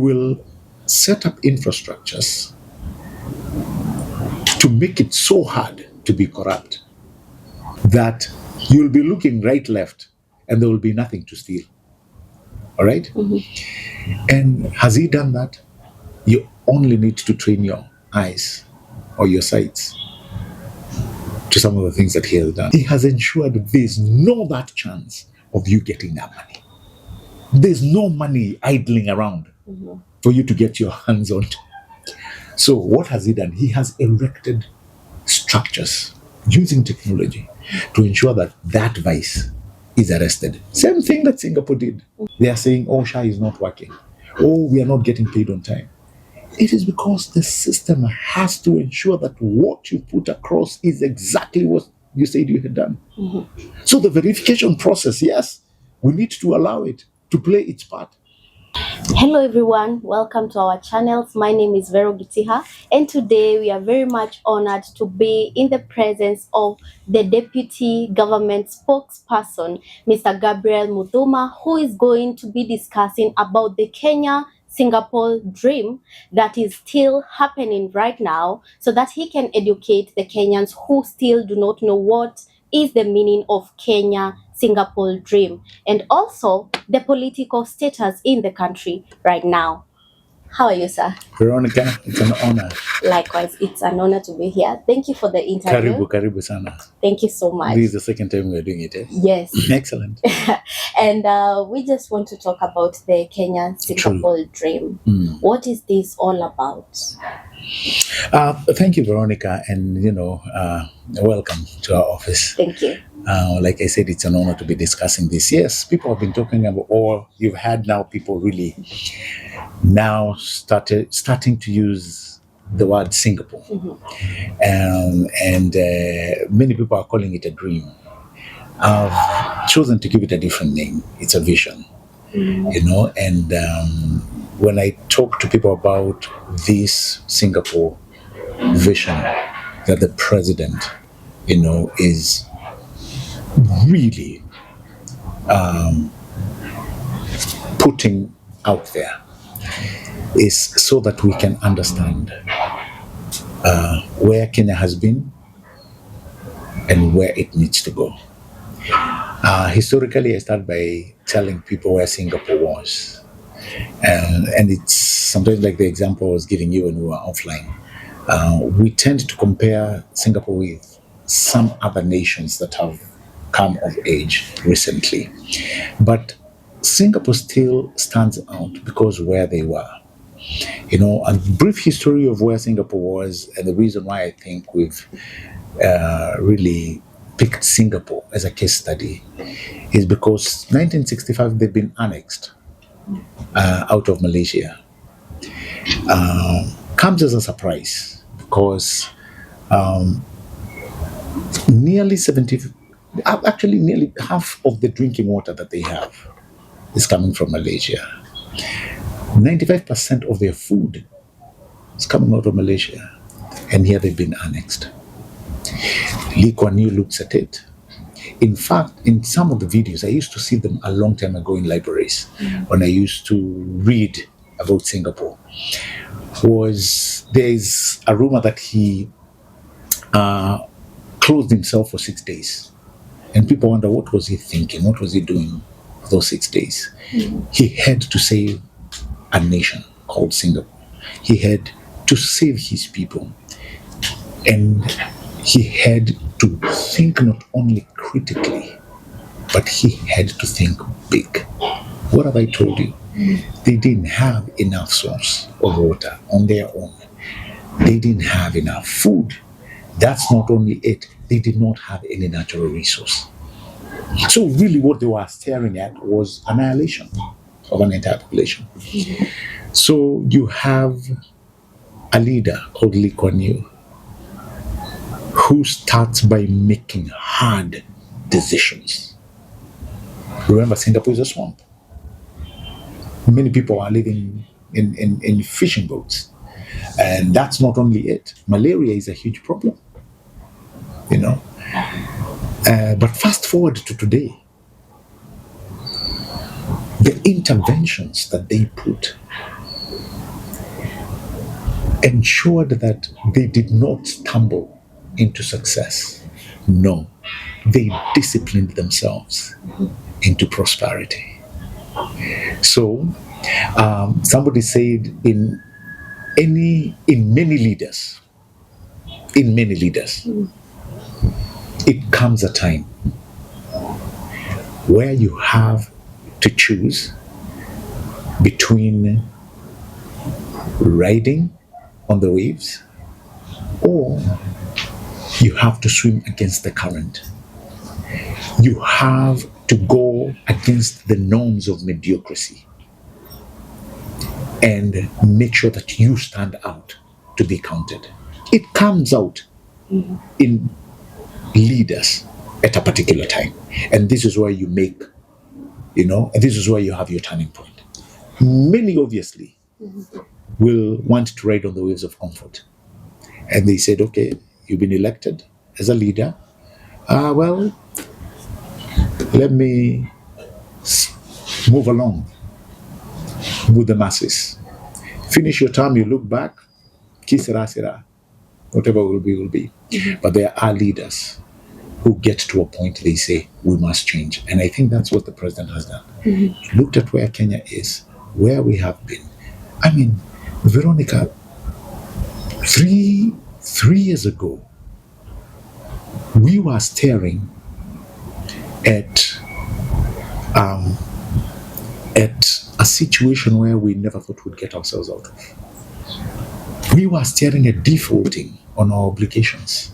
will set up infrastructures to make it so hard to be corrupt that you'll be looking right, left, and there will be nothing to steal. All right? Mm-hmm. And has he done that? You only need to train your eyes or your sights to some of the things that he has done. He has ensured there's no that chance of you getting that money. There's no money idling around for you to get your hands on. So what has he done? He has erected structures using technology to ensure that that vice is arrested. Same thing that Singapore did. They are saying, oh, SHA is not working. Oh, we are not getting paid on time. It is because the system has to ensure that what you put across is exactly what you said you had done. Mm-hmm. So the verification process, yes, we need to allow it to play its part. Hello everyone, welcome to our channels. My name is Vero Gitiha, and today we are very much honored to be in the presence of the Deputy Government Spokesperson, Mr. Gabriel Muthuma, who is going to be discussing about the Kenya-Singapore dream that is still happening right now, so that he can educate the Kenyans who still do not know what is the meaning of Kenya-Singapore dream, and also the political status in the country right now. How are you, sir? Veronica, it's an honor. Likewise, it's an honor to be here. Thank you for the interview. Karibu sana. Thank you so much. This is the second time we're doing it, eh? Yes. Excellent. And we just want to talk about the Kenya-Singapore dream. What is this all about? Thank you, Veronica, and welcome to our office. Thank you. Like I said, it's an honor to be discussing this. Yes, people have been talking about, or you've had now people really now starting to use the word Singapore. And many people are calling it a dream. I've chosen to give it a different name. It's a vision, and when I talk to people about this Singapore vision that the president, is really putting out there, is so that we can understand where Kenya has been and where it needs to go. Historically, I start by telling people where Singapore was. And it's sometimes like the example I was giving you when we were offline. We tend to compare Singapore with some other nations that have come of age recently. But Singapore still stands out because where they were. A brief history of where Singapore was, and the reason why I think we've really picked Singapore as a case study is because 1965 they've been annexed out of Malaysia. Comes as a surprise because nearly half of the drinking water that they have is coming from Malaysia. 95% of their food is coming out of Malaysia, and here they've been annexed. Lee Kuan Yew looks at it. In fact, in some of the videos, I used to see them a long time ago in libraries when I used to read about Singapore. There's a rumor that he closed himself for 6 days. And people wonder, what was he thinking? What was he doing those 6 days? He had to save a nation called Singapore. He had to save his people. And he had to think not only critically, but he had to think big. What have I told you? They didn't have enough source of water on their own. They didn't have enough food. That's not only it. They did not have any natural resource. So really what they were staring at was annihilation of an entire population. So you have a leader called Lee Kuan Yew, who starts by making hard decisions. Remember, Singapore is a swamp. Many people are living in fishing boats. And that's not only it. Malaria is a huge problem. But fast forward to today, the interventions that they put ensured that they did not stumble into success. No, they disciplined themselves into prosperity. So, somebody said in many leaders, it comes a time where you have to choose between riding on the waves or you have to swim against the current. You have to go against the norms of mediocrity and make sure that you stand out to be counted. It comes out in leaders at a particular time. And this is where you make, and this is where you have your turning point. Many obviously will want to ride on the waves of comfort. And they said, okay, you've been elected as a leader. Well, let me move along with the masses. Finish your term, you look back, kisira sira, whatever will be, will be. But there are leaders who get to a point they say, we must change. And I think that's what the president has done. Looked at where Kenya is, where we have been. I mean, Veronica, three years ago, we were staring at a situation where we never thought we'd get ourselves out of. We were staring at defaulting on our obligations.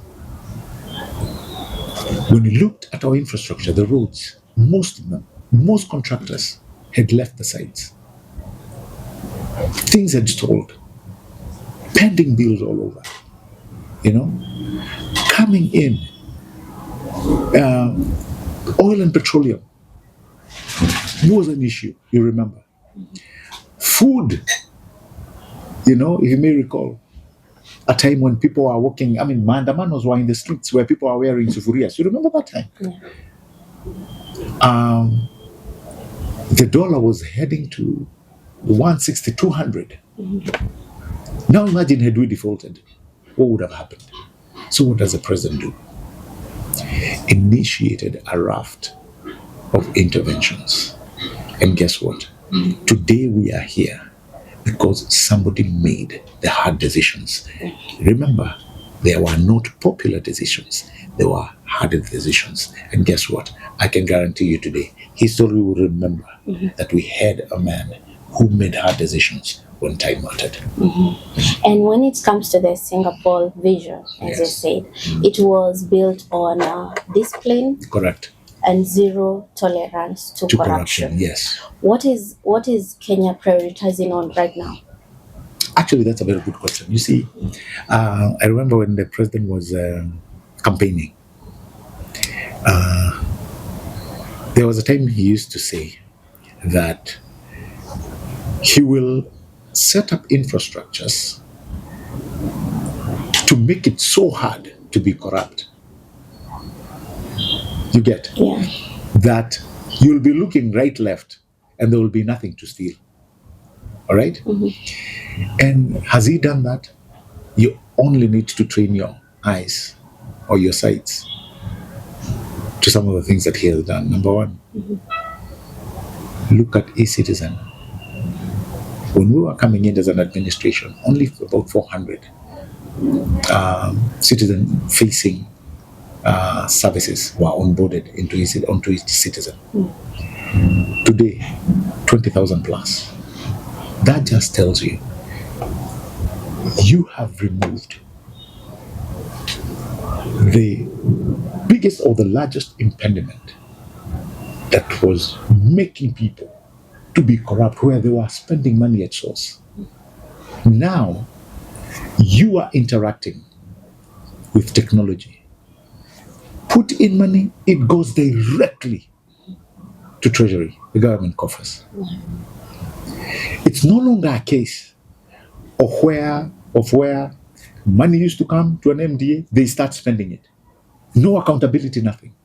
When we looked at our infrastructure, the roads, most of them, most contractors had left the sites. Things had stalled. Pending bills all over. Coming in, oil and petroleum was an issue, you remember. Food, if you may recall, a time when people are walking, mandamanos were in the streets where people are wearing sufurias. You remember that time? Yeah. The dollar was heading to 160, 200. Now imagine had we defaulted, what would have happened? So what does the president do? Initiated a raft of interventions. And guess what? Today we are here because somebody made the hard decisions. Remember, there were not popular decisions. There were hard decisions. And guess what? I can guarantee you today, history will remember that we had a man who made hard decisions when time mattered. And when it comes to the Singapore vision, as you said, it was built on discipline. Correct. And zero tolerance to corruption. Yes. What is Kenya prioritizing on right now? Actually, that's a very good question. You see, I remember when the president was campaigning, there was a time he used to say that he will set up infrastructures to make it so hard to be corrupt. You get? Yeah. That you'll be looking right, left, and there will be nothing to steal. All right? And has he done that? You only need to train your eyes or your sights to some of the things that he has done. Number one, look at e-citizen. When we were coming in as an administration, only about 400 citizen-facing services were onboarded onto each citizen. Today, 20,000 plus. That just tells you, you have removed the biggest or the largest impediment that was making people to be corrupt, where they were spending money at source. Now, you are interacting with technology. Put in money, it goes directly to Treasury, the government coffers. It's no longer a case of where money used to come to an MDA, they start spending it. No accountability, nothing.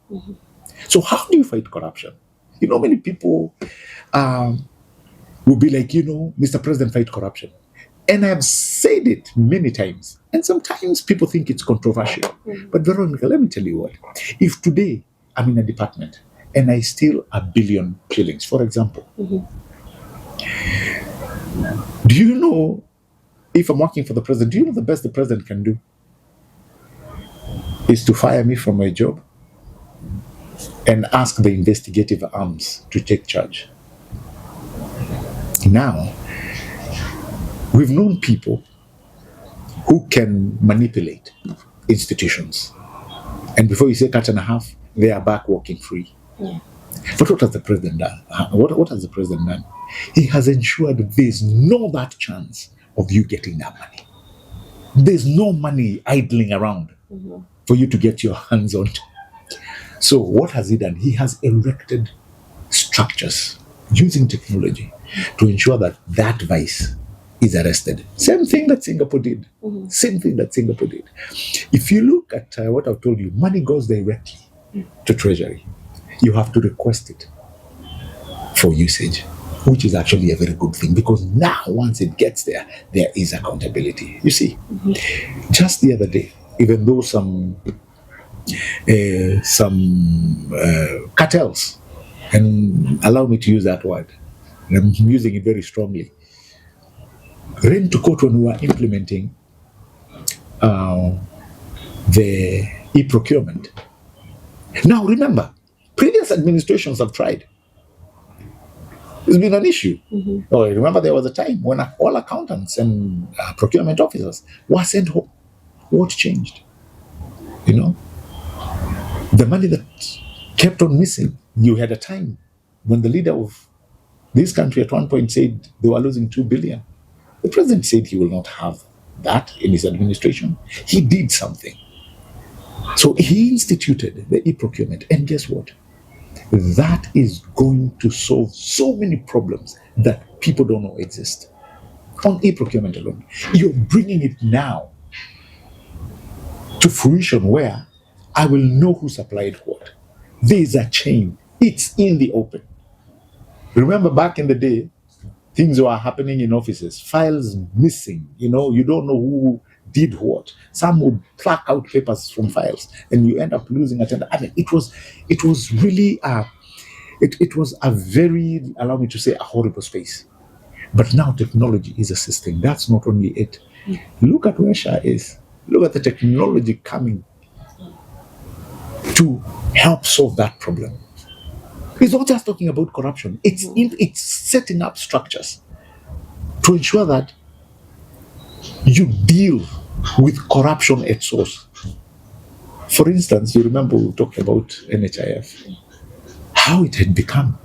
So how do you fight corruption? Many people will be like, Mr. President, fight corruption. And I have said it many times. And sometimes people think it's controversial. But Veronica, let me tell you what. If today I'm in a department and I steal 1 billion shillings, for example, do you know, if I'm working for the president, do you know the best the president can do is to fire me from my job and ask the investigative arms to take charge? Now, we've known people who can manipulate institutions. And before you say cut and a half, they are back walking free. Yeah. But what has the president done? What has the president done? He has ensured there's no that chance of you getting that money. There's no money idling around for you to get your hands on. So what has he done? He has erected structures using technology to ensure that that vice is arrested. Same thing that Singapore did. Same thing that Singapore did. If you look at what I've told you, money goes directly to Treasury. You have to request it for usage, which is actually a very good thing, because now once it gets there, there is accountability. You see, just the other day, even though some cartels, and allow me to use that word, and I'm using it very strongly, ran to court when we were implementing the e-procurement. Now remember, previous administrations have tried. It's been an issue. Oh, remember there was a time when all accountants and procurement officers were sent home. What changed? You know, the money that kept on missing. You had a time when the leader of this country at one point said they were losing 2 billion. The president said he will not have that in his administration. He did something. So he instituted the e-procurement. And guess what? That is going to solve so many problems that people don't know exist. On e-procurement alone, you're bringing it now to fruition where I will know who supplied what. There is a chain. It's in the open. Remember back in the day, things were happening in offices, files missing, you don't know who did what. Some would pluck out papers from files and you end up losing attendance. I mean, it was really it was a very, allow me to say, a horrible space. But now technology is assisting. That's not only it. Look at where SHA is. Look at the technology coming to help solve that problem. It's not just talking about corruption. It's setting up structures to ensure that you deal with corruption at source. For instance, you remember we talked about NHIF, how it had become,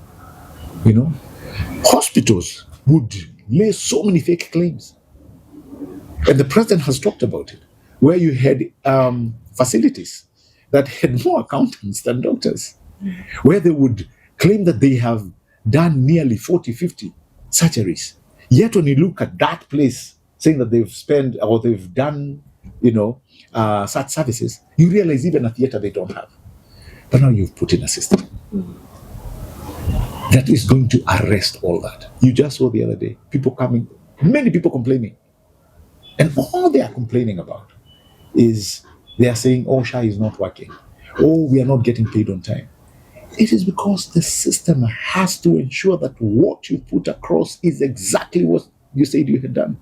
hospitals would lay so many fake claims. And the president has talked about it, where you had facilities that had more accountants than doctors, where they would claim that they have done nearly 40, 50 surgeries. Yet when you look at that place, saying that they've spent or they've done, such services, you realize even a theater they don't have. But now you've put in a system that is going to arrest all that. You just saw the other day, people coming, many people complaining. And all they are complaining about is they are saying, oh, SHA is not working. Oh, we are not getting paid on time. It is because the system has to ensure that what you put across is exactly what you said you had done.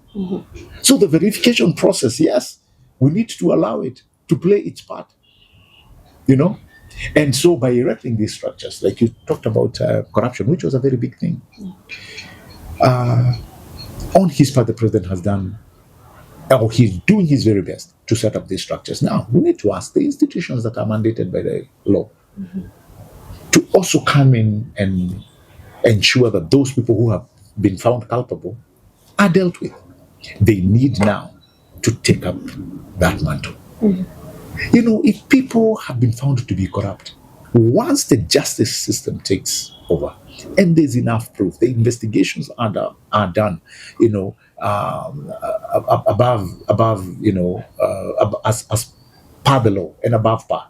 So the verification process, yes, we need to allow it to play its part, And so by erecting these structures, like you talked about corruption, which was a very big thing, on his part, the president has done, or he's doing his very best to set up these structures. Now, we need to ask the institutions that are mandated by the law to also come in and ensure that those people who have been found culpable are dealt with. They need now to take up that mantle. If people have been found to be corrupt, once the justice system takes over and there's enough proof, the investigations are done, above, as per the law and above par.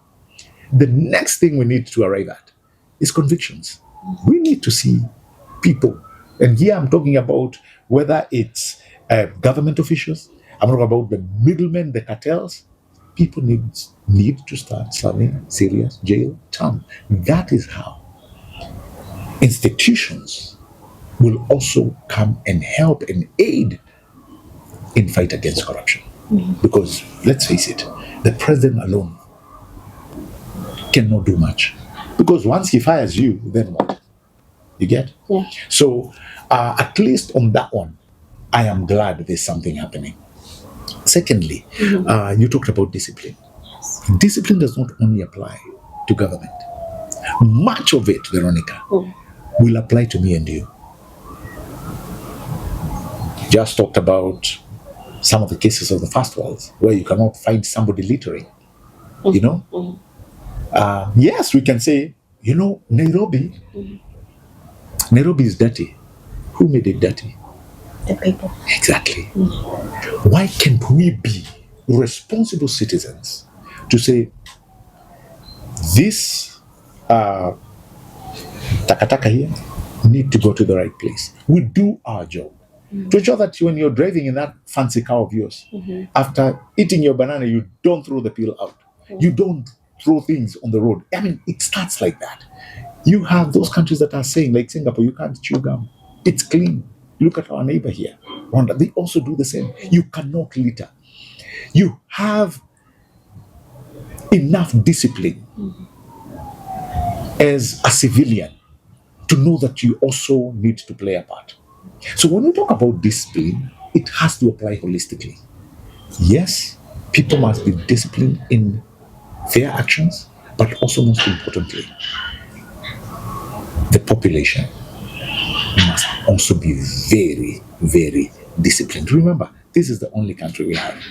The next thing we need to arrive at is convictions. We need to see people, and here I'm talking about whether it's government officials. I'm talking about the middlemen, the cartels. People need to start serving serious jail time. That is how institutions will also come and help and aid in fight against corruption. Because let's face it, the president alone cannot do much. Because once he fires you, then what? You get? Yeah. So at least on that one, I am glad there's something happening. Secondly, you talked about discipline. Discipline does not only apply to government. Much of it, Veronica, will apply to me and you. Just talked about some of the cases of the first world where you cannot find somebody littering. You know? Yes, we can say, Nairobi is dirty. Who made it dirty? The people. Exactly. Why can't we be responsible citizens to say, this takataka here need to go to the right place? We do our job. To ensure that when you're driving in that fancy car of yours, after eating your banana, you don't throw the peel out. You don't throw things on the road. I mean, it starts like that. You have those countries that are saying, like Singapore, you can't chew gum. It's clean. Look at our neighbor here, Rwanda. They also do the same. You cannot litter. You have enough discipline as a civilian to know that you also need to play a part. So when we talk about discipline, it has to apply holistically. Yes, people must be disciplined in their actions, but also most importantly, the population must also be very, very disciplined. Remember, this is the only country we have.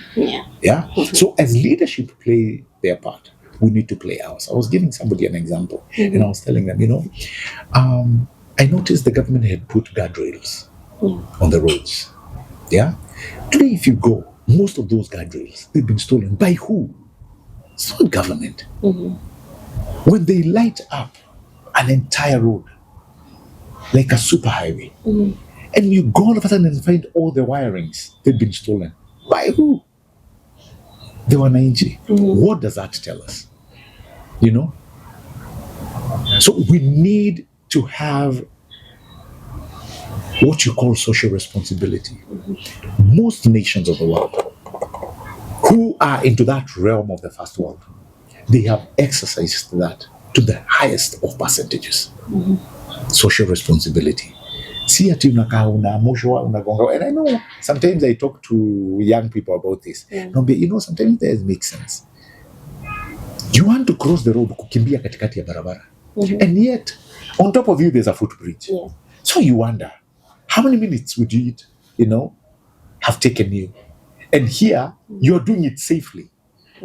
Yeah. So as leadership play their part, we need to play ours. I was giving somebody an example, and I was telling them, I noticed the government had put guardrails on the roads. Yeah. Today, if you go, most of those guardrails, they've been stolen. By who? It's not government. When they light up an entire road, like a superhighway, and you go all of a sudden and find all the wirings, they've been stolen. By who? The wananchi. What does that tell us? So we need to have what you call social responsibility. Most nations of the world who are into that realm of the first world, they have exercised that to the highest of percentages. Social responsibility. See ati unakaa unamoshwa unagonga. And I know sometimes I talk to young people about this. Sometimes it makes sense. You want to cross the road kukimbia katikati ya barabara. And yet, on top of you, there's a footbridge. So you wonder, how many minutes would it, have taken you? And here, you're doing it safely.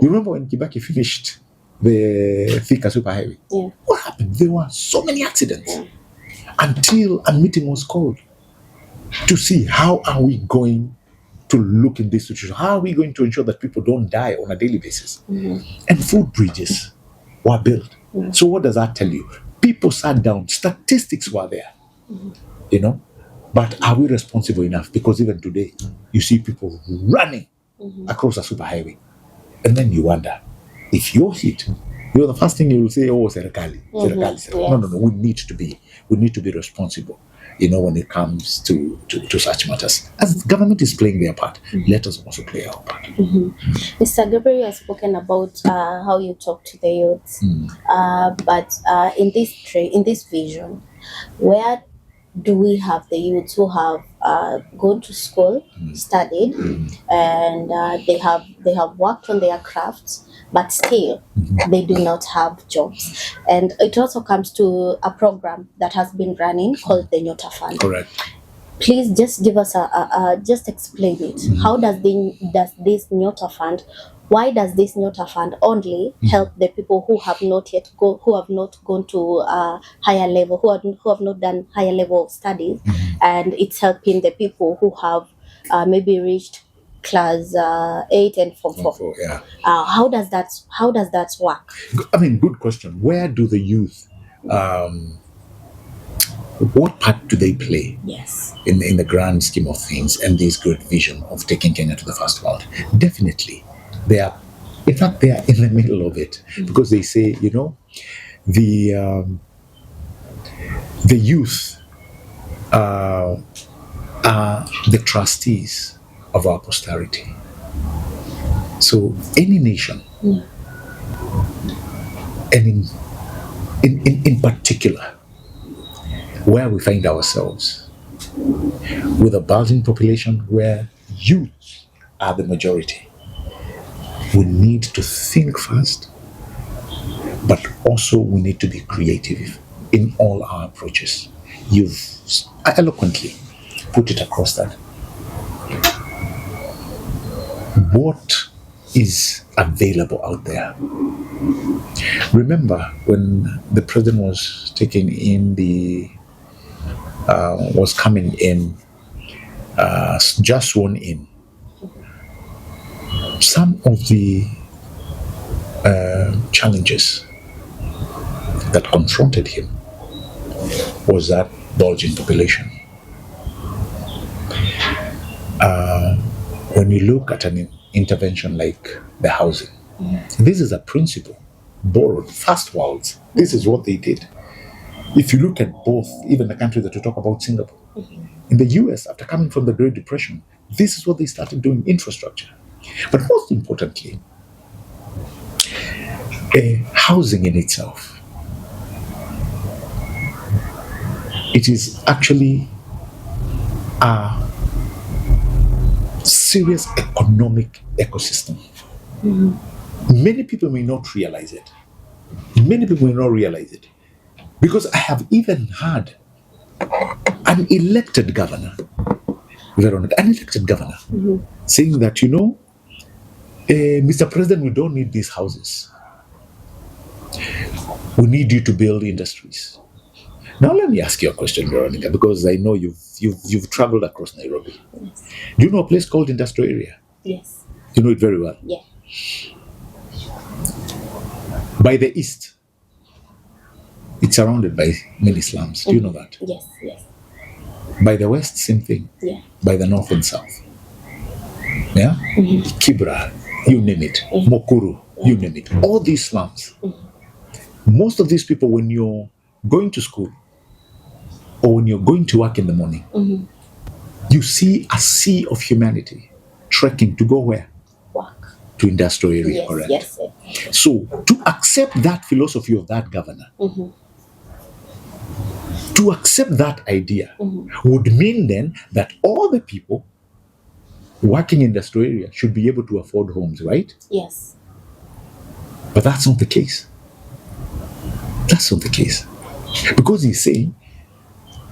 You remember when Kibaki finished the Thika Superhighway? What happened? There were so many accidents until a meeting was called to see how are we going to look in this situation. How are we going to ensure that people don't die on a daily basis? And footbridges were built. So what does that tell you? People sat down. Statistics were there. But are we responsible enough? Because even today, you see people running across a superhighway. And then you wonder, if you're hit, the first thing you will say, oh, serikali. No. We need to be responsible, when it comes to such matters. As the government is playing their part, let us also play our part. Mr. Gabriel has spoken about how you talk to the youth. But in this vision, where do we have the youths who have gone to school, studied, and they have worked on their crafts, but still they do not have jobs? And it also comes to a program that has been running called the NYOTA Fund. Correct. Please just give us just explain it. How does this NYOTA Fund? Why does this NYOTA Fund only help the people who have not gone to higher level, who have not done higher level of studies, and it's helping the people who have maybe reached class 8 and form 4? How does that work? I mean, good question. Where do the youth what part do they play Yes. in the grand scheme of things and this great vision of taking Kenya to the first world? Definitely, they are. In fact, they are in the middle of it because they say, the youth are the trustees of our posterity. So any nation, and in particular, where we find ourselves with a bulging population where youth are the majority, we need to think fast, but also we need to be creative in all our approaches. You've eloquently put it across that. What is available out there? Remember when the president was taking in was coming in, just sworn in, some of the challenges that confronted him was that bulging population. When you look at an intervention like the housing, this is a principle borrowed first worlds. This is what they did. If you look at both, even the country that we talk about, Singapore, in the US, after coming from the Great Depression, this is what they started doing, infrastructure. But most importantly, housing in itself. It is actually a serious economic ecosystem. Many people may not realize it. Because I have even had an elected governor, saying that, Mr. President, we don't need these houses. We need you to build industries. Now let me ask you a question, Veronica, because I know you've traveled across Nairobi. Yes. Do you know a place called Industrial Area? Yes. You know it very well. Yeah. By the east, it's surrounded by many slums. Do you know that? Yes. Yes. By the west, same thing. Yeah. By the north and south. Yeah? Kibra, you name it. Mokuru, you name it. All these slums. Most of these people, when you're going to school or when you're going to work in the morning, you see a sea of humanity trekking to go where? Work. To industrial area, Yes. correct? Yes. So to accept that philosophy of that governor, to accept that idea would mean then that all the people working in industrial area should be able to afford homes, right? Yes. But that's not the case. That's not the case. Because he's saying,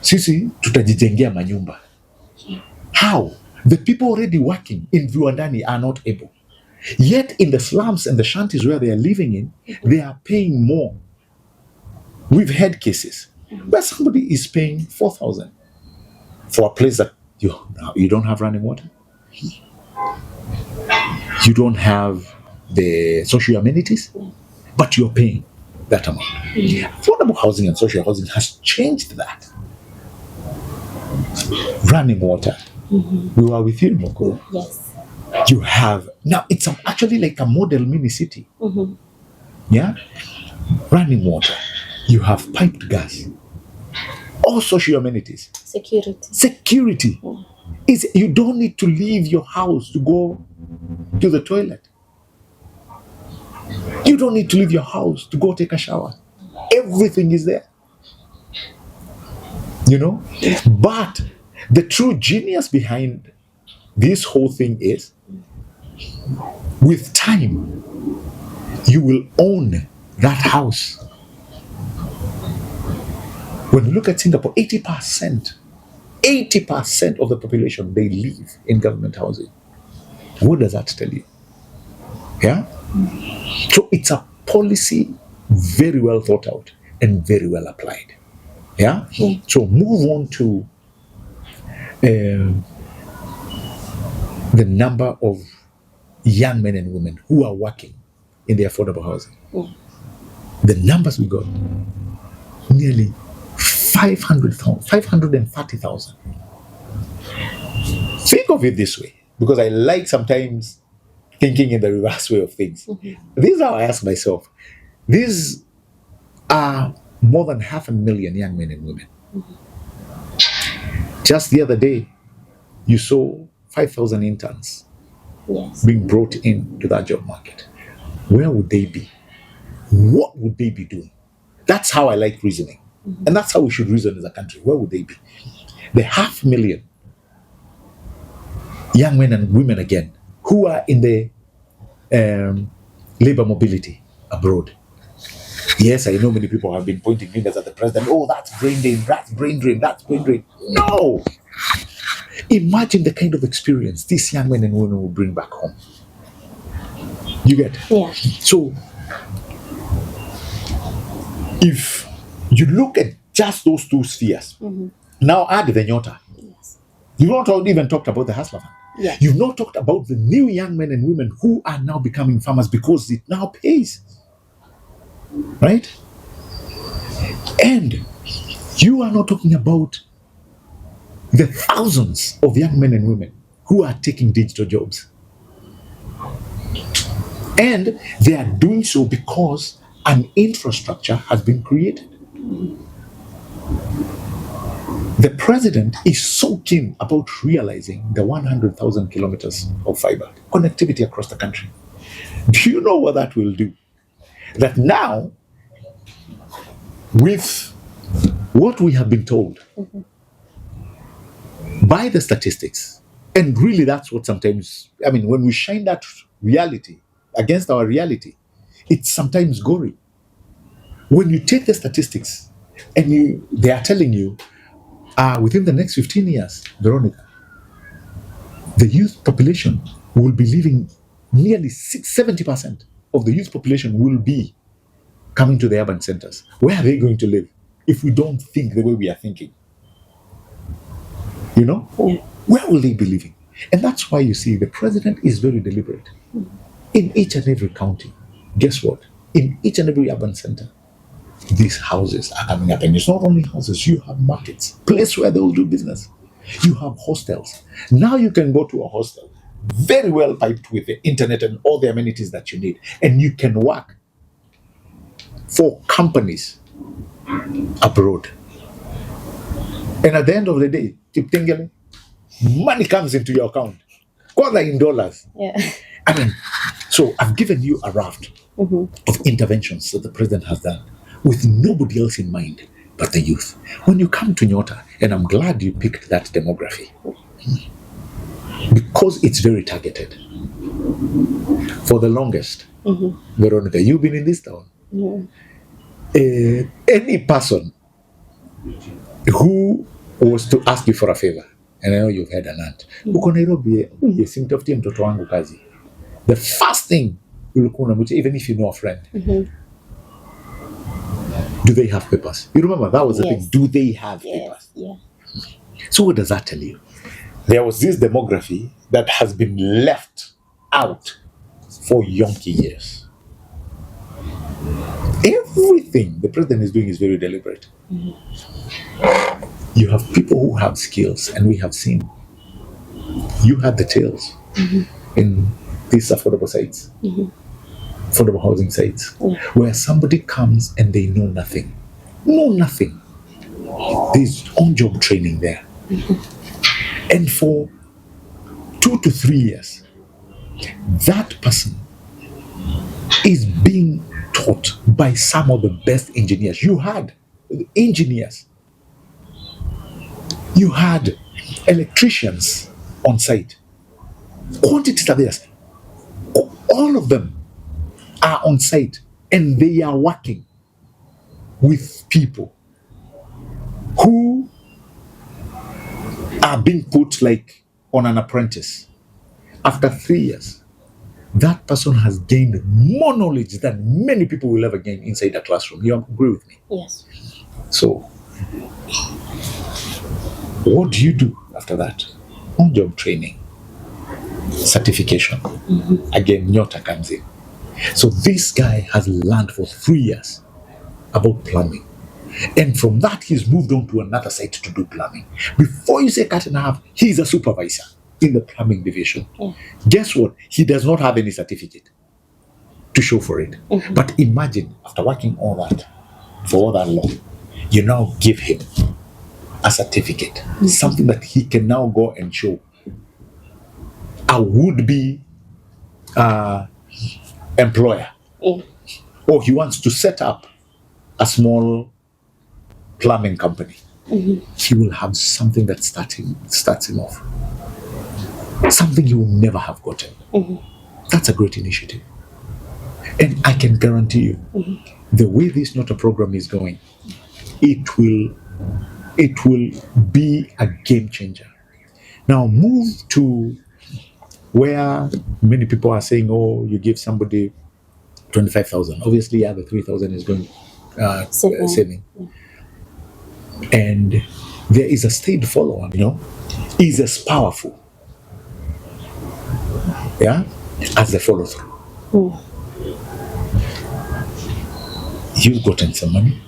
sisi tutajijengea manyumba. How? The people already working in Viwandani are not able. Yet in the slums and the shanties where they are living in, they are paying more. We've had cases where somebody is paying 4,000 for a place that you don't have running water. You don't have the social amenities, but you're paying that amount. Affordable housing and social housing has changed that. Running water. We were with you, Moko. Yes. You have, now it's actually like a model mini city. Yeah? Running water. You have piped gas. All social amenities. Security. Is you don't need to leave your house to go to the toilet. You don't need to leave your house to go take a shower. Everything is there. But the true genius behind this whole thing is, with time, you will own that house. When you look at Singapore, 80% of the population, they live in government housing. What does that tell you? Yeah? So it's a policy very well thought out and very well applied. Yeah? So move on to the number of young men and women who are working in the affordable housing. The numbers we got, nearly 530,000. Think of it this way, because I like sometimes thinking in the reverse way of things. This is how I ask myself. These are more than 500,000 young men and women. Just the other day, you saw 5,000 interns being brought into that job market. Where would they be? What would they be doing? That's how I like reasoning. And that's how we should reason as a country. Where would they be? The 500,000 young men and women again who are in the labor mobility abroad. Yes, I know many people have been pointing fingers at the president. Oh, that's brain drain, that's brain drain, that's brain drain. No! Imagine the kind of experience these young men and women will bring back home. You get? Yeah. So, if you look at just those two spheres, now add the NYOTA. Yes. You've not even talked about the hustler fund. Yes. You've not talked about the new young men and women who are now becoming farmers because it now pays. Right? And you are not talking about the thousands of young men and women who are taking digital jobs. And they are doing so because an infrastructure has been created. The president is so keen about realizing the 100,000 kilometers of fiber connectivity across the country. Do you know what that will do? That now, with what we have been told by the statistics, and really that's what sometimes, I mean, when we shine that reality against our reality, it's sometimes gory. When you take the statistics and they are telling you, within the next 15 years, Veronica, the youth population will be leaving, nearly 70% of the youth population will be coming to the urban centers. Where are they going to live if we don't think the way we are thinking? You know? Yeah. Where will they be living? And that's why you see the president is very deliberate. In each and every county, guess what? In each and every urban center, these houses are coming up. And it's not only houses, you have markets, place where they will do business. You have hostels. Now you can go to a hostel, very well piped with the internet and all the amenities that you need. And you can work for companies abroad. And at the end of the day, keep thinking, money comes into your account, whether in dollars. Yeah. I mean, so I've given you a raft of interventions that the president has done with nobody else in mind but the youth. When you come to NYOTA, and I'm glad you picked that demography, because it's very targeted. For the longest, Veronica, you've been in this town. Any person who was to ask you for a favor, and I know you've had an aunt, uko Nairobi, simtafutie mtoto wangu kazi. The first thing ulikuwa unamuuliza, even if you know a friend, do they have papers? You remember that was the thing. Do they have papers? Yeah. So what does that tell you? There was this demography that has been left out for yonky years. Everything the president is doing is very deliberate. You have people who have skills, and we have seen. You had the tales in these affordable sites, affordable housing sites, where somebody comes and they know nothing. There's on-job training there. And for 2 to 3 years, that person is being taught by some of the best engineers. You had engineers. You had electricians on site. Quantity surveyors. All of them are on site, and they are working with people who are being put like on an apprentice. After 3 years, that person has gained more knowledge than many people will ever gain inside a classroom. You agree with me? Yes. So, what do you do after that? On-job training, certification. Again, NYOTA comes in. So this guy has learned for 3 years about plumbing, And from that, he's moved on to another site to do plumbing. Before you say cut and a half, he's a supervisor in the plumbing division. Yeah. Guess what? He does not have any certificate to show for it. But imagine, after working all that for all that long, you now give him a certificate, something that he can now go and show a would-be employer. Yeah. Or he wants to set up a small plumbing company. He will have something that starts him off. Something he will never have gotten. That's a great initiative. And I can guarantee you, the way this NYOTA program is going, it will be a game changer. Now move to where many people are saying, oh, you give somebody 25,000. Obviously, the 3,000 is going saving. And there is a state follower, is as powerful, as the follow through. You've gotten some money.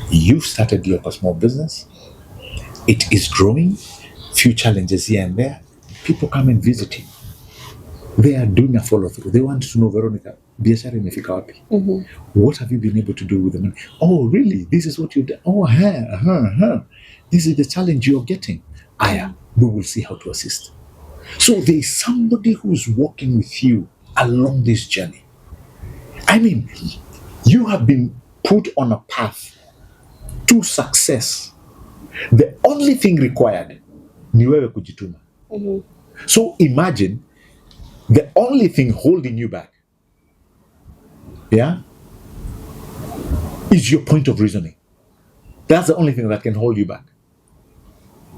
You've started your small business. It is growing. Few challenges here and there. People come and visit you. They are doing a follow through. They want to know, Veronica, biashara imefika wapi? What have you been able to do with the money? Oh, really? This is what you've done. Oh, this is the challenge you're getting. We will see how to assist. So there is somebody who's walking with you along this journey. I mean, you have been put on a path to success. The only thing required ni wewe kujituma. So imagine the only thing holding you back, is your point of reasoning. That's the only thing that can hold you back.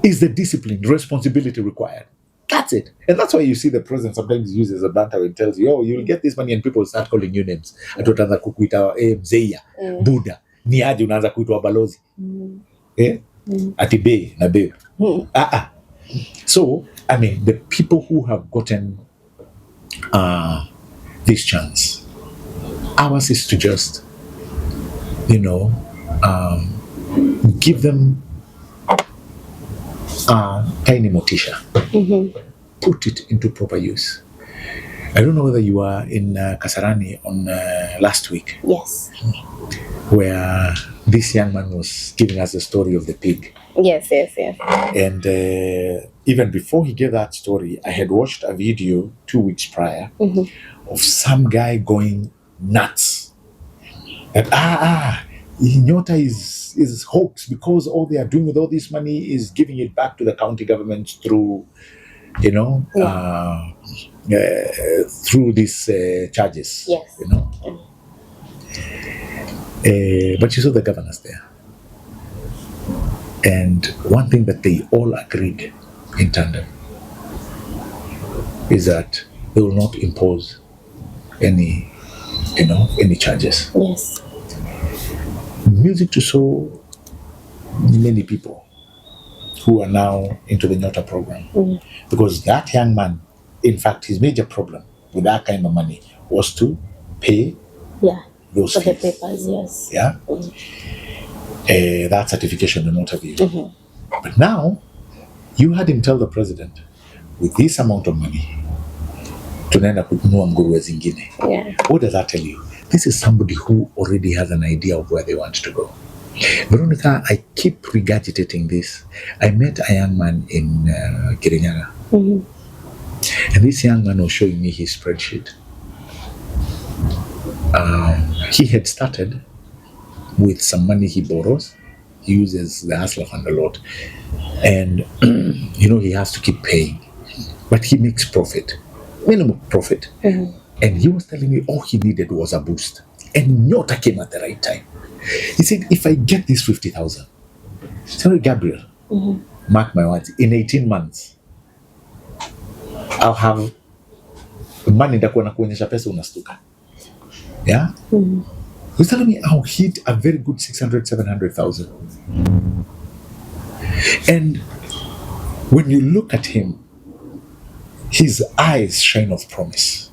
Is the discipline, responsibility required. That's it. And that's why you see the president sometimes uses a banter and tells you, oh, you'll get this money, and people start calling you names. Atuanza kukuita mzeia, Buddha, ni aje unaanza kuitwa balozi. Ati bei na bei. So, I mean, the people who have gotten this chance, ours is to just, give them tiny motisha. Put it into proper use. I don't know whether you were in Kasarani on last week. Yes. Where this young man was giving us the story of the pig. Yes. And even before he gave that story, I had watched a video 2 weeks prior of some guy going nuts. That NYOTA is hoax because all they are doing with all this money is giving it back to the county government through, through these charges. Yes. But you saw the governors there. And one thing that they all agreed in tandem is that they will not impose any charges. Yes. Music to so many people who are now into the NYOTA program. Because that young man, in fact, his major problem with that kind of money was to pay those fees. For the papers, yes. Yeah? That certification and what have you. But now, you had him tell the president, with this amount of money, tunaenda kununua nguruwe zingine. What does that tell you? This is somebody who already has an idea of where they want to go. Veronica, I keep regurgitating this. I met a young man in Kirinyaga. And this young man was showing me his spreadsheet. He had started with some money he borrows. He uses the hustler fund a lot. And, he has to keep paying. But he makes profit, minimum profit. And he was telling me all he needed was a boost. And NYOTA came at the right time. He said, if I get this 50,000, sorry, Gabriel, mark my words, in 18 months, I'll have money ndakuwa na kuonyesha pesa unastuka. Yeah? He's telling me I'll hit a very good 600, 700,000. And when you look at him, his eyes shine of promise.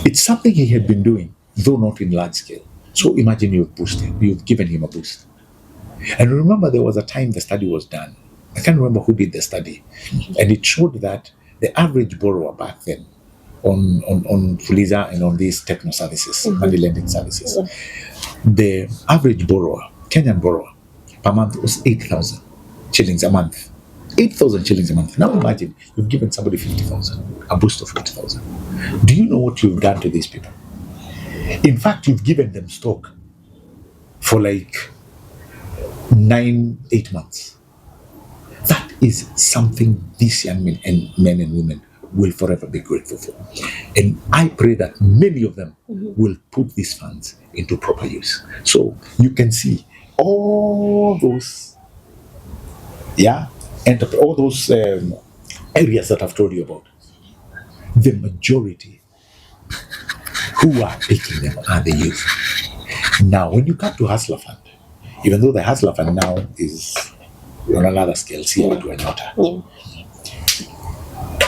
It's something he had been doing, though not in large scale. So imagine you've given him a boost. And remember, there was a time the study was done. I can't remember who did the study. And it showed that the average borrower back then on Fuliza and on these techno services, money lending services, the average borrower, Kenyan borrower, per month was 8,000 shillings a month. 8,000 shillings a month. Now imagine you've given somebody 50,000, a boost of 50,000. Do you know what you've done to these people? In fact, you've given them stock for like 8 months. That is something these young men and women will forever be grateful for. And I pray that many of them will put these funds into proper use. So you can see all those, and all those areas that I've told you about. The majority who are picking them are the youth. Now, when you come to Hustler Fund, even though the Hustler Fund now is on another scale, similar to NYOTA,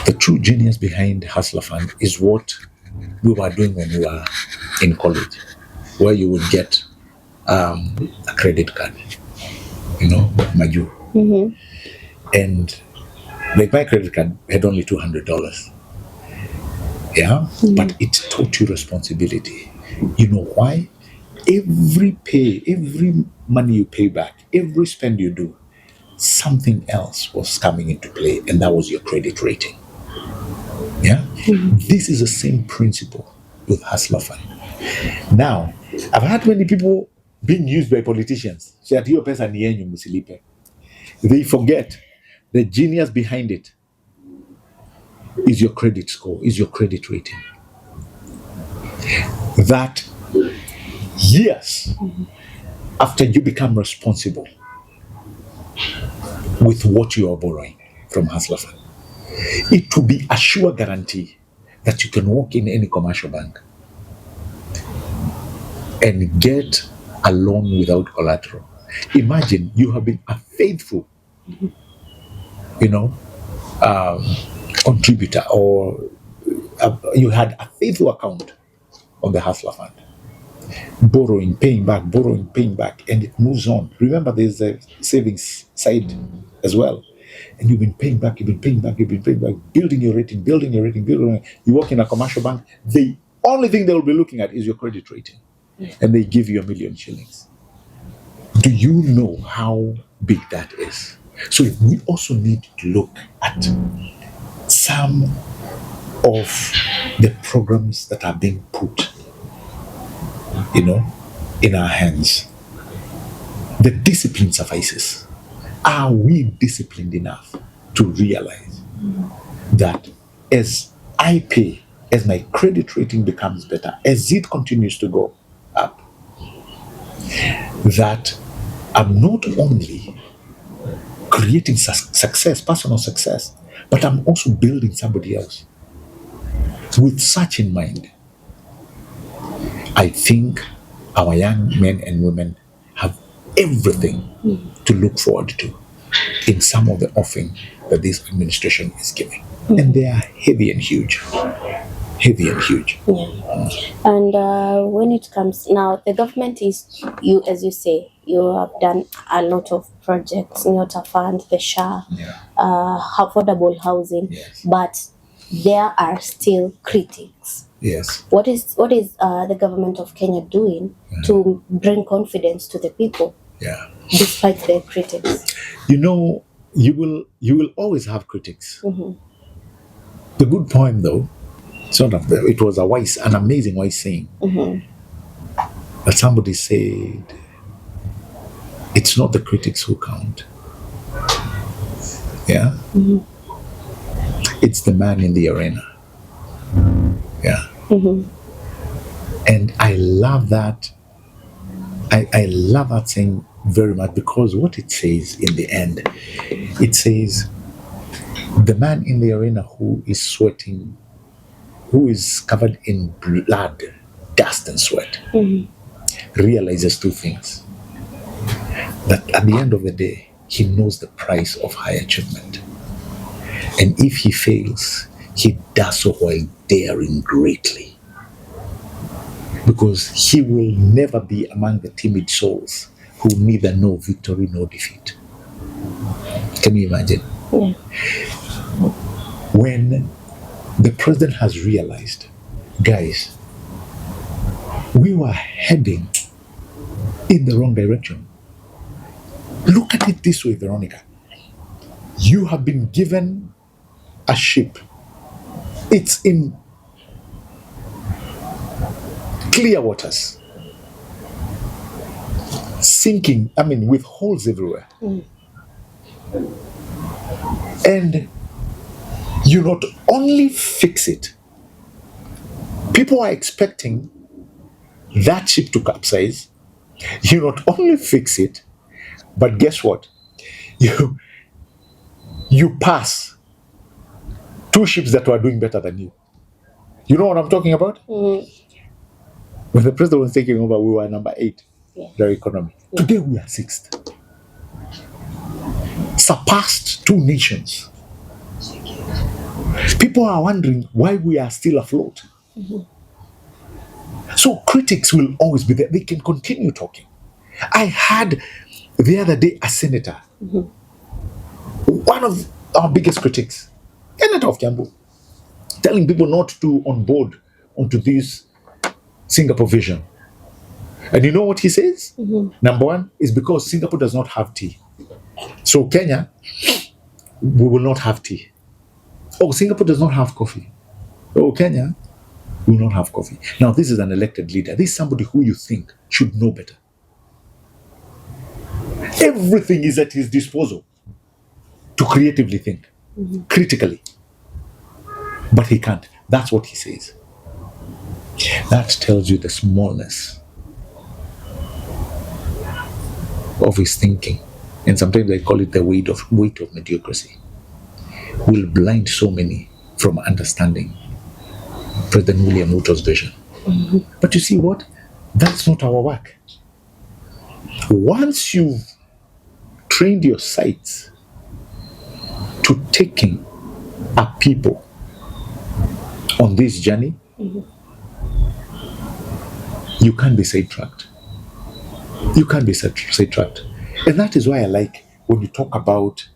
the true genius behind Hustler Fund is what we were doing when we were in college, where you would get a credit card, Maju. And like my credit card had only $200. But it taught you responsibility. You know why? Every money you pay back, every spend you do, something else was coming into play, and that was your credit rating. This is the same principle with Hustler Fund. Now, I've had many people being used by politicians. They forget the genius behind it is your credit score, is your credit rating. That years after you become responsible with what you are borrowing from Hustler Fund, it will be a sure guarantee that you can walk in any commercial bank and get a loan without collateral. Imagine you have been a faithful, contributor, or you had a faithful account on the Hustler Fund. Borrowing, paying back, and it moves on. Remember, there's a savings side as well. And you've been paying back, building your rating. You work in a commercial bank, the only thing they will be looking at is your credit rating. And they give you 1 million shillings. Do you know how big that is? So we also need to look at some of the programs that are being put, in our hands. The discipline suffices. Are we disciplined enough to realize that as I pay, as my credit rating becomes better, as it continues to go up, that I'm not only creating success, personal success, but I'm also building somebody else. With such in mind, I think our young men and women have everything to look forward to in some of the offering that this administration is giving. And they are heavy and huge. And when it comes now, the government is, as you say, you have done a lot of projects, NYOTA Fund, the SHA, affordable housing, but there are still critics. Yes. What is the government of Kenya doing to bring confidence to the people? Despite their critics. You will always have critics. The good point, though, it was an amazing wise saying that somebody said, it's not the critics who count. It's the man in the arena. And I love that. I love that saying very much, because what it says in the end, it says the man in the arena who is sweating, who is covered in blood, dust and sweat, realizes two things. That at the end of the day, he knows the price of high achievement. And if he fails, he does so while daring greatly. because he will never be among the timid souls who neither know victory nor defeat. Can you imagine? Yeah. When the president has realized, guys, we were heading in the wrong direction. Look at it this way, Veronica. You have been given a ship. It's in clear waters, sinking, with holes everywhere. And you not only fix it, people are expecting that ship to capsize. You not only fix it, but guess what? You pass two ships that were doing better than you. You know what I'm talking about? When the president was taking over, we were number 8, their economy. Today we are 6th. Surpassed 2 nations. People are wondering why we are still afloat. So critics will always be there. They can continue talking. I had the other day a senator, one of our biggest critics, Senator of Kiambu, telling people not to onboard onto this Singapore vision. And you know what he says? Number 1 is because Singapore does not have tea. So Kenya, we will not have tea. Oh, Singapore does not have coffee. Oh, Kenya will not have coffee. Now, this is an elected leader. This is somebody who you think should know better. Everything is at his disposal to creatively think, critically. But he can't. That's what he says. That tells you the smallness of his thinking. And sometimes I call it the weight of mediocrity. Will blind so many from understanding President William Ruto's vision. But you see what? That's not our work. Once you've trained your sights to taking a people on this journey, you can't be sidetracked. You can't be sidetracked. And that is why I like when you talk about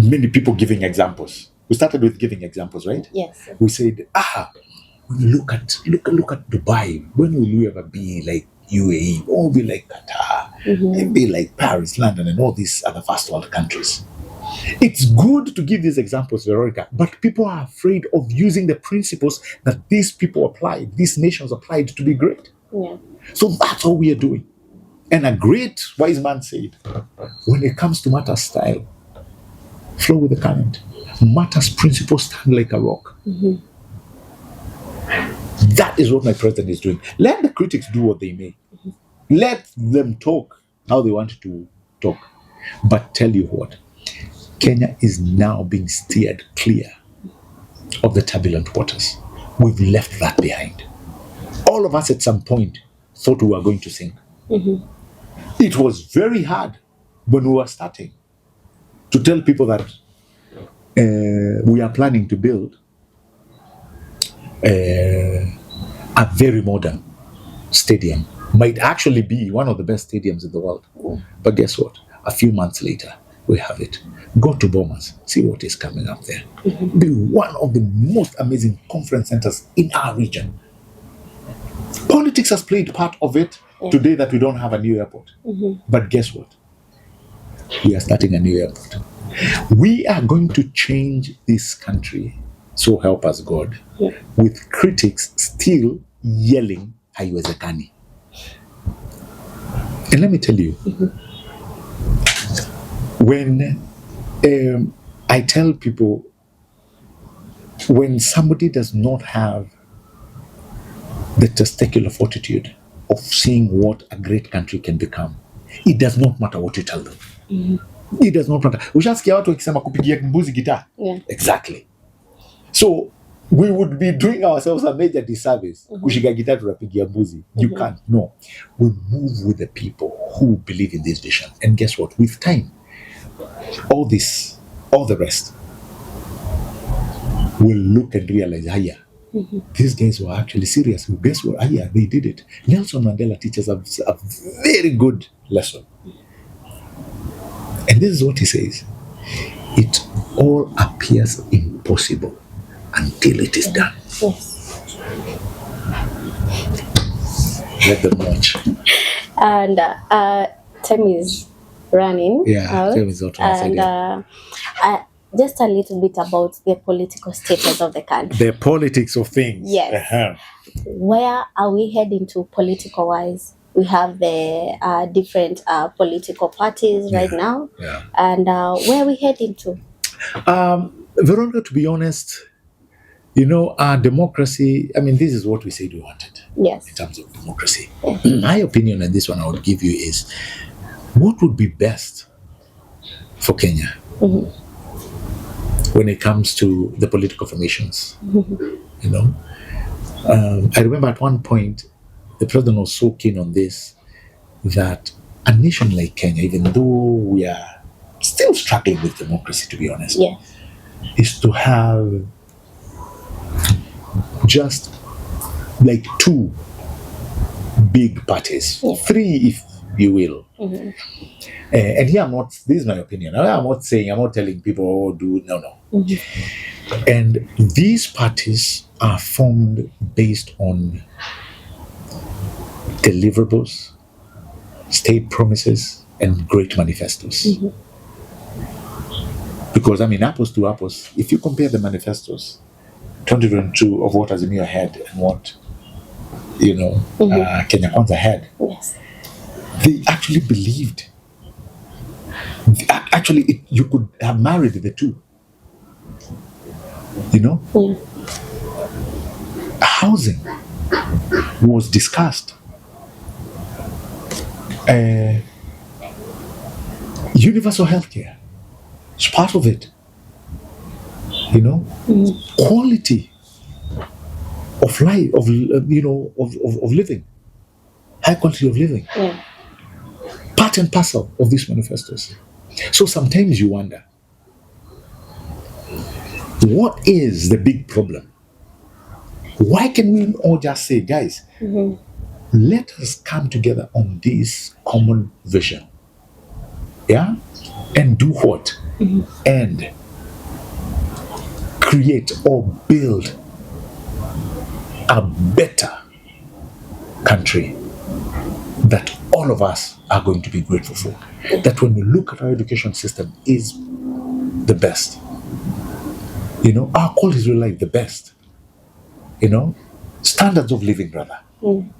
many people giving examples. We started with giving examples, right? Yes. We said, look at Dubai. When will you ever be like UAE? Or be like Qatar? And be like Paris, London, and all these other first world countries. It's good to give these examples, Veronica, but people are afraid of using the principles that these people applied, these nations applied to be great. Yeah. So that's all we are doing. And a great wise man said, when it comes to matters style, flow with the current. Matters principles stand like a rock. That is what my president is doing. Let the critics do what they may. Let them talk how they want to talk. But tell you what, Kenya is now being steered clear of the turbulent waters. We've left that behind. All of us at some point thought we were going to sink. It was very hard when we were starting to tell people that we are planning to build a very modern stadium. Might actually be one of the best stadiums in the world. But guess what? A few months later, we have it. Go to Bomas, see what is coming up there. Be one of the most amazing conference centers in our region. Politics has played part of it today that we don't have a new airport. But guess what? We are starting a new airport. We are going to change this country, so help us God, with critics still yelling, haiwezekani. And let me tell you, when I tell people, when somebody does not have the testicular fortitude of seeing what a great country can become, it does not matter what you tell them. It does not matter. Ushasikia watu wakisema kupigia mbuzi gitaa. Exactly. So we would be doing ourselves a major disservice. Kushiga gitaa tunapigia mbuzi. You can't. No. We move with the people who believe in this vision. And guess what? With time, all the rest will look and realize, These guys were actually serious. Guess what? Yeah, they did it. Nelson Mandela teaches a very good lesson. And this is what he says. It all appears impossible until it is done. Yes. Let them watch. And time is running out. Time is out. And just a little bit about the political status of the country. The politics of things. Yes. Where are we heading to political-wise? We have the different political parties right now. Yeah. And where are we heading to? Veronica, to be honest, our democracy, this is what we said we wanted. Yes. In terms of democracy. My opinion on this one I would give you is, what would be best for Kenya when it comes to the political formations? I remember at one point, the president was so keen on this that a nation like Kenya, even though we are still struggling with democracy, to be honest, is to have just like two big parties, three if you will. And here this is my opinion. I'm not telling people, no. And these parties are formed based on deliverables, state promises, and great manifestos. Because apples to apples, if you compare the manifestos 2022 of what Azimio had and what Kenya Kwanza had, they actually believed. Actually, you could have married the two. Housing was discussed. Universal healthcare is part of it. Quality of life, of living, high quality of living. Part and parcel of these manifestos. So sometimes you wonder, what is the big problem? Why can we all just say, guys, let us come together on this common vision? And do what? And create or build a better country that all of us are going to be grateful for. That when we look at our education system is the best. Our quality of life the best. Standards of living rather. When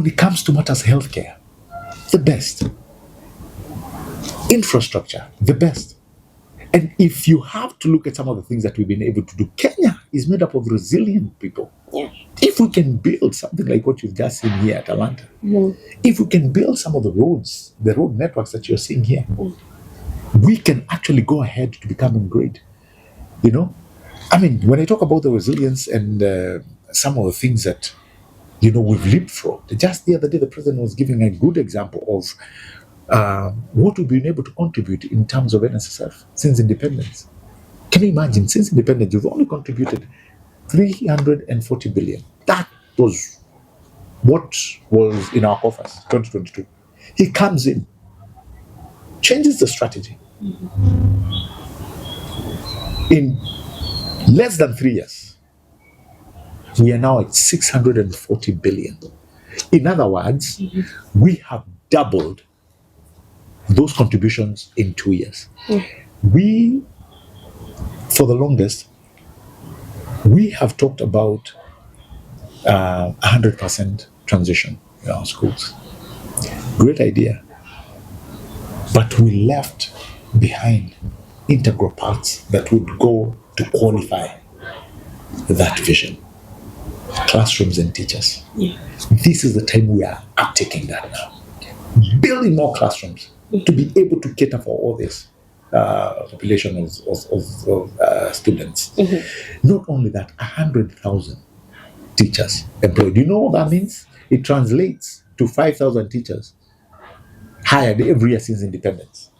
it comes to matters healthcare, the best. Infrastructure, the best. And if you have to look at some of the things that we've been able to do, Kenya is made up of resilient people. If we can build something like what you've just seen here at Atlanta, if we can build some of the roads, the road networks that you're seeing here, we can actually go ahead to becoming great. When I talk about the resilience and some of the things that, we've lived through, just the other day, the president was giving a good example of what we've been able to contribute in terms of NSSF since independence. Can you imagine, since independence, you've only contributed 340 billion. That was what was in our coffers, 2022. He comes in, changes the strategy. In less than 3 years, we are now at 640 billion. In other words, we have doubled those contributions in 2 years. We, for the longest, we have talked about 100% transition in our schools. Great idea. But we left behind integral parts that would go to qualify that vision. Classrooms and teachers. This is the time we are uptaking that now. Building more classrooms to be able to cater for all this population of students. Not only that, 100,000 teachers employed. You know what that means? It translates to 5,000 teachers hired every year since independence.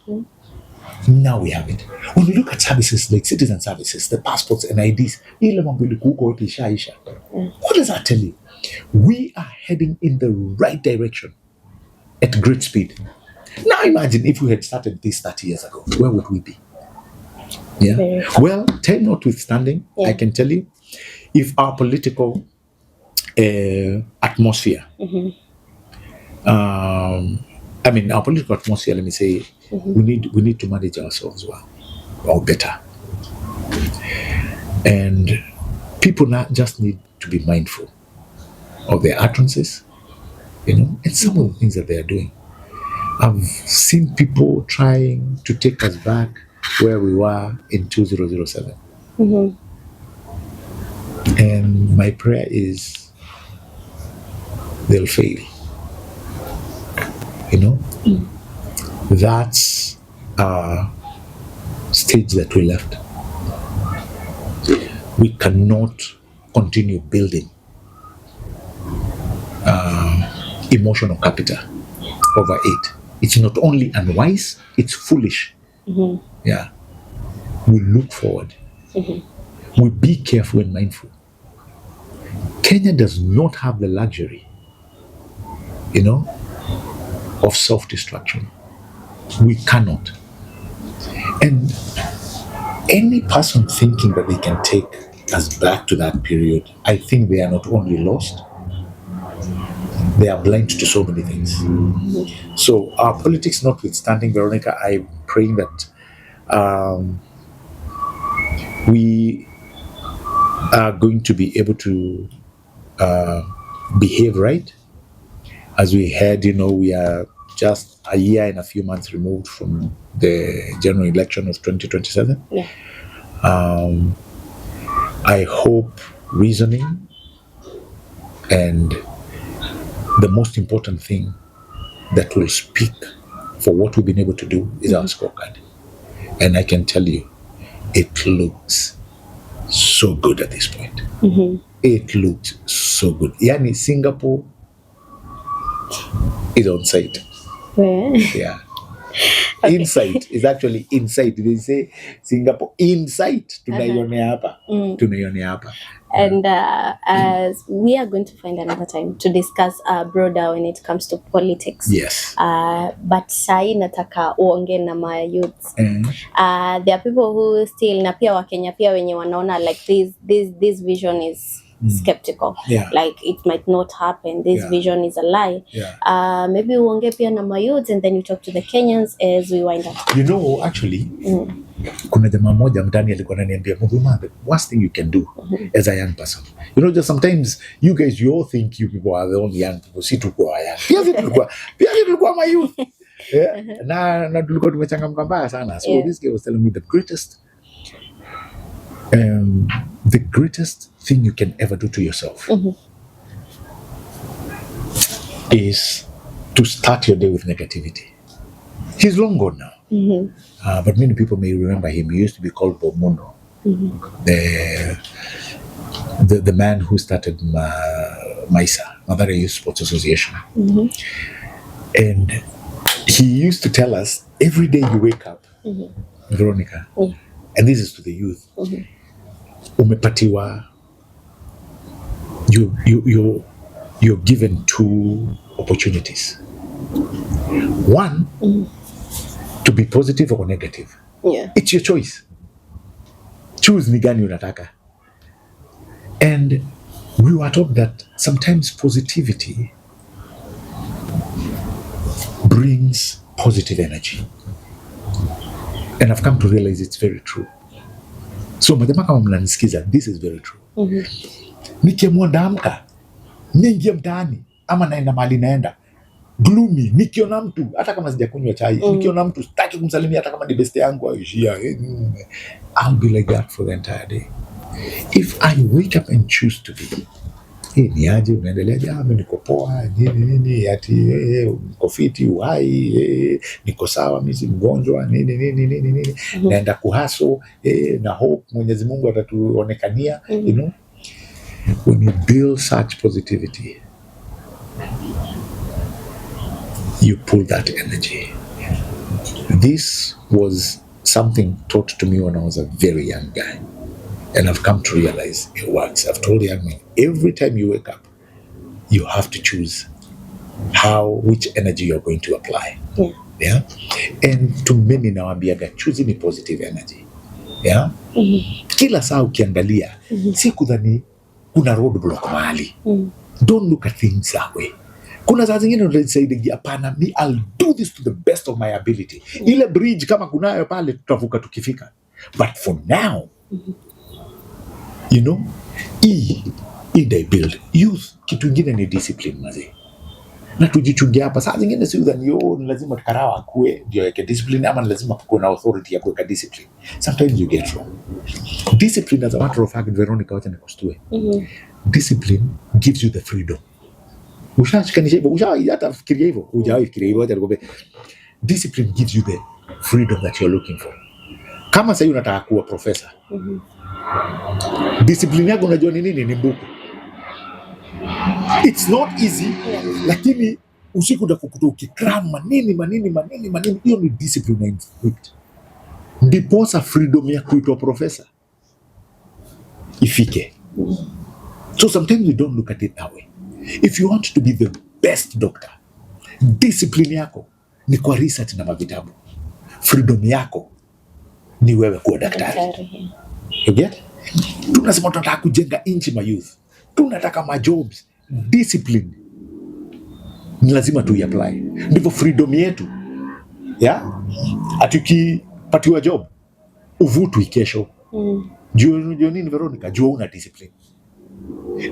Now we have it. When we look at services like citizen services, the passports and IDs, what does that tell you? We are heading in the right direction at great speed. Now imagine if we had started this 30 years ago, where would we be? Yeah. Well, time notwithstanding, I can tell you, if our political atmosphere, our political atmosphere, let me say, we need to manage ourselves well or better. And people not just need to be mindful of their utterances, and some of the things that they are doing. I've seen people trying to take us back where we were in 2007. And my prayer is they'll fail. That's our stage that we left. We cannot continue building emotional capital over it. It's not only unwise, it's foolish. Yeah. We look forward. We be careful and mindful. Kenya does not have the luxury, of self-destruction. We cannot. And any person thinking that they can take us back to that period, I think they are not only lost, they are blind to so many things. So our politics notwithstanding, Veronica, I'm praying that we are going to be able to behave right. As we heard, we are just a year and a few months removed from the general election of 2027. Yeah. I hope reasoning and the most important thing that will speak for what we've been able to do is our scorecard. And I can tell you, it looks so good at this point. It looks so good. Yani Singapore is on site. Yeah. Okay. Insight is actually inside. They say Singapore insight. Tunaionea hapa. And as we are going to find another time to discuss broader when it comes to politics. Yes. But sai nataka uonge na my youths. There are people who still na pia Wakenya pia wenye wanaona like this vision is skeptical. Yeah. Like it might not happen. This vision is a lie. Yeah. Maybe uonge pia na my youths and then you talk to the Kenyans as we wind up. Actually, kuna jamaa moja mtani alikuwa ananiambia, Muguma, the worst thing you can do as a young person. Just sometimes you guys, you all think you people are the only young people. Si tulikuwa young. Pia tulikuwa my youth. Yeah. Na tulikuwa tumechangamka mbaya sana. So this guy was telling me the greatest thing you can ever do to yourself is to start your day with negativity. He's long gone now. But many people may remember him. He used to be called Bob Mundo, the man who started MISA, Mathare Youth Sports Association. And he used to tell us, every day you wake up, Veronica, and this is to the youth, umepatiwa, you're given two opportunities. One, to be positive or negative. Yeah. It's your choice. Choose ni gani unataka. And we were taught that sometimes positivity brings positive energy. And I've come to realize it's very true. So majamaa kama mnanisikiza, this is very true. Nikiamua ndaamka, niingie mtaani ama naenda mahali naenda gloomy, nikiona mtu hata kama sijakunywa chai, nikiona mtu sitaki kumsalimia hata kama ni best yangu aishia, I'll be like that for the entire day. If I wake up and choose to be, ni aje, unaendeleaje, mimi niko poa, nini ati niko fiti, uhai, niko sawa, mimi si mgonjwa, nini naenda kuhaso, na hope Mwenyezi Mungu atatuonekania. When you build such positivity, you pull that energy. This was something taught to me when I was a very young guy, and I've come to realize it works. I've told young men, every time you wake up, you have to choose which energy you're going to apply. Yeah. And to many nawaambiaga, choosing a positive energy. Yeah. Kila saa ukiangalia, si kudhani kuna roadblock mahali. Don't look at things that way. Kuna saa zingine unasaidia, hapana, I'll do this to the best of my ability. Ile bridge kama kunayo pale tutavuka tukifika. But for now, you know, they build youth. Kitu ingine ni discipline maze. Na tujichungia hapa saa zingine, si udhani ni lazima tukarawa akue ndio yake discipline, ama lazima kuwe na authority ya kuweka discipline. Sometimes you get wrong. Discipline, as a matter of fact, Veronica, wacha nikustue. Discipline gives you the freedom. Ushashikanisha hivyo, hata fikiria hivyo, hujafikiria hivyo, wacha nikwambie. Discipline gives you the freedom that you're looking for. Kama sasa unataka kuwa professor, discipline yako unajua ni nini? Ni mbuku. It's not easy, lakini usiku utakukuta ukikram manini, hiyo ni discipline and fruit. Ndiposa freedom ya kuitwa professor ifike. So sometimes we don't look at it that way. If you want to be the best doctor, discipline yako ni kwa research na mavitabu. Freedom yako ni wewe kuwa daktari. You get? Tunasema tunataka kujenga nchi ma youth. Tunataka ma jobs. Discipline ni lazima apply. Ndivyo freedom yetu. Yeah? Atukipatiwa job, uvutwi kesho. Jua nini Veronica? Jua una discipline.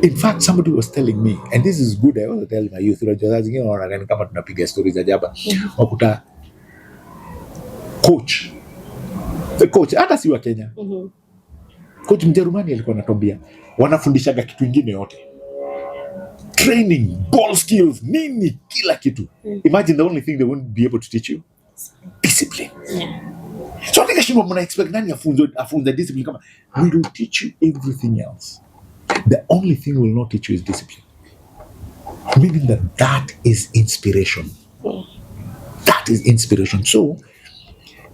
In fact, somebody was telling me, and this is good, I also tell my youth, unajua zingine wanaona kama tunapiga stories za jaba. Wakuta coach, hata si wa Kenya. Coach Mjerumani alikuwa anatuambia wanafundishaga kitu kingine yote. Training, ball skills, nini, kila kitu. Imagine the only thing they won't be able to teach you? Discipline. So I think mna expect nani afunze discipline kama we will teach you everything else. The only thing we will not teach you is discipline. Meaning that is inspiration. That is inspiration. So,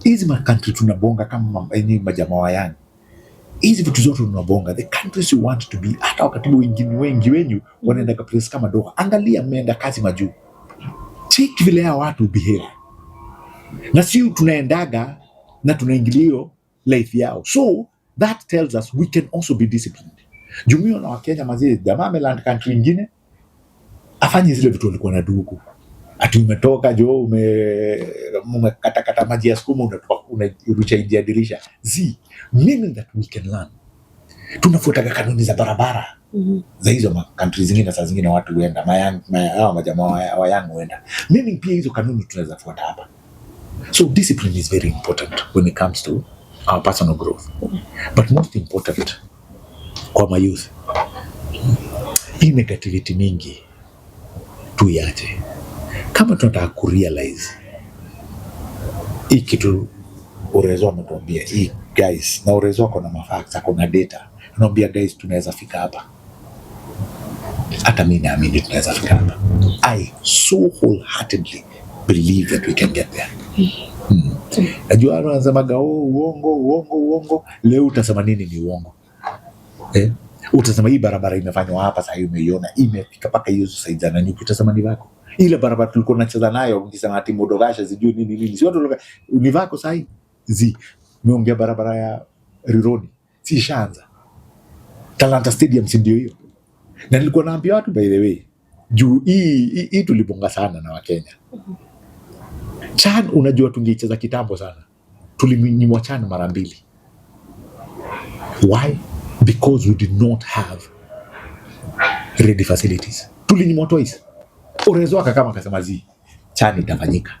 hizi country tunabonga kama majamaa wa yani. Hizi vitu zote tunabonga. The countries you want to be, hata wakati wengi wenyu wanaenda ka place kama Doha. Angalia mmeenda kazi majuu. Check vile ya watu behave. Na sio tunaendaga na tunaingilio life yao. So, that tells us we can also be disciplined. Jumio na Wakenya mazee, jamaa ameland country ingine, afanye zile vitu walikuwa na duku. Ati umetoka umekata maji ya sukuma unarusha nje ya dirisha. Meaning that we can learn. Tunafuata kanuni za barabara. Za hizo countries zingine, saa zingine watu huenda majamaa wa yangu huenda. Meaning pia hizo kanuni tunaweza fuata hapa. So discipline is very important when it comes to our personal growth. But most important kwa my youth, hii negativity mingi tuiache. Kama tunataka kurealize hii kitu Urezo ametuambia, hii guys, na Urezo ako na mafacts, ako na data, anaambia guys tunaweza fika hapa. Hata mimi naamini tunaweza fika hapa. I so wholeheartedly believe that we can get there. Najua anasemaga uongo. Leo utasema nini ni uongo? Utasema hii barabara imefanywa hapa, sasa umeiona imefika paka hiyo side na nyuki, utasema ni wako. Ile barabara tulikuwa tunacheza nayo ukisema ati Modogasha sijui nini si watu ni wako sasa meongea barabara ya Rironi si shanza Talanta Stadium, si ndio hiyo? Na nilikuwa naambia watu, by the way, juu hii tulibonga sana na Wakenya. Chan, unajua tungeicheza kitambo sana, tulinyimwa Chan mara 2. Why? Because we did not have ready facilities. Tulinyimwa twice. Urezo akakama akasema Chan itafanyika.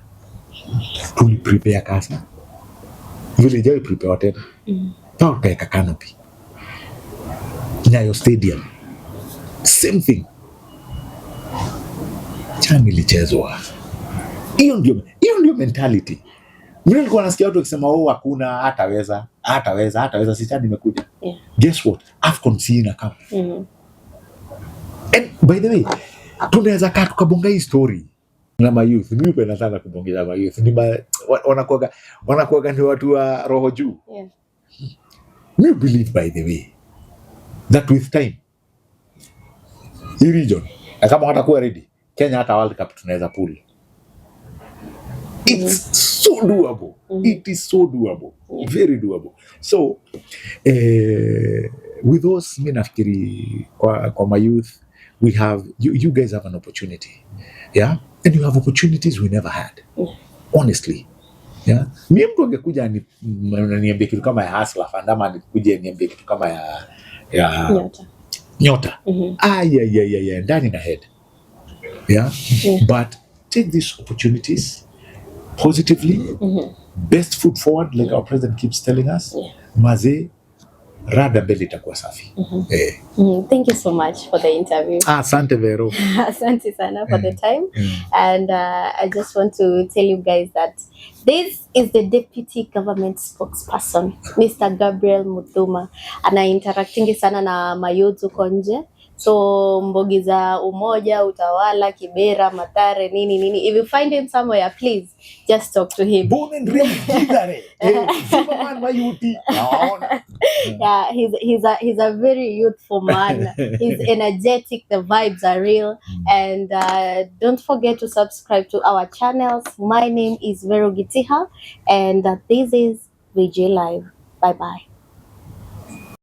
Tuli prepare kasa. Vile jao prepare tena. Pao kaeka canopy. Nyayo Stadium. Same thing. Chan ilichezwa. Hiyo ndio mentality. Mimi nilikuwa nasikia watu wakisema hakuna hataweza si Chan imekuja. Guess what? AFCON sina kama. And by the way, tunaweza tukabonga hii story na ma youth. Mimi napenda sana kubongea ma youth. wanakuaga ni watu wa roho juu. Yeah. We believe, by the way, that with time hii region na kama watakuwa ready, Kenya hata World Cup tunaweza pull. It's so doable. It is so doable. Very doable. So with those, mi nafikiri kwa my youth, we have you guys have an opportunity. Yeah? And you have opportunities we never had. Honestly. Yeah? Mi mtu angekuja niambie kitu kama ya Hustler Fund ama nikuje niambie kitu kama ya NYOTA. Yeah, ndani na head. Yeah? But take these opportunities positively. Best foot forward, like our president keeps telling us. Maze rada mbele itakuwa safi. Thank you so much for the interview. Asante Vero. Asante sana for the time. And I just want to tell you guys that this is the deputy government spokesperson, Mr. Gabriel Muthuma. Ana interactingi sana na mayouth uko nje. So mbogi za Umoja, Utawala, Kibera, Mathare, nini. If you find him somewhere, please just talk to him. Born and raised Kidare. Yeah, he's a very youthful man. He's energetic. The vibes are real. And don't forget to subscribe to our channels. My name is Vero Gitiha, and this is VJ Live. Bye bye.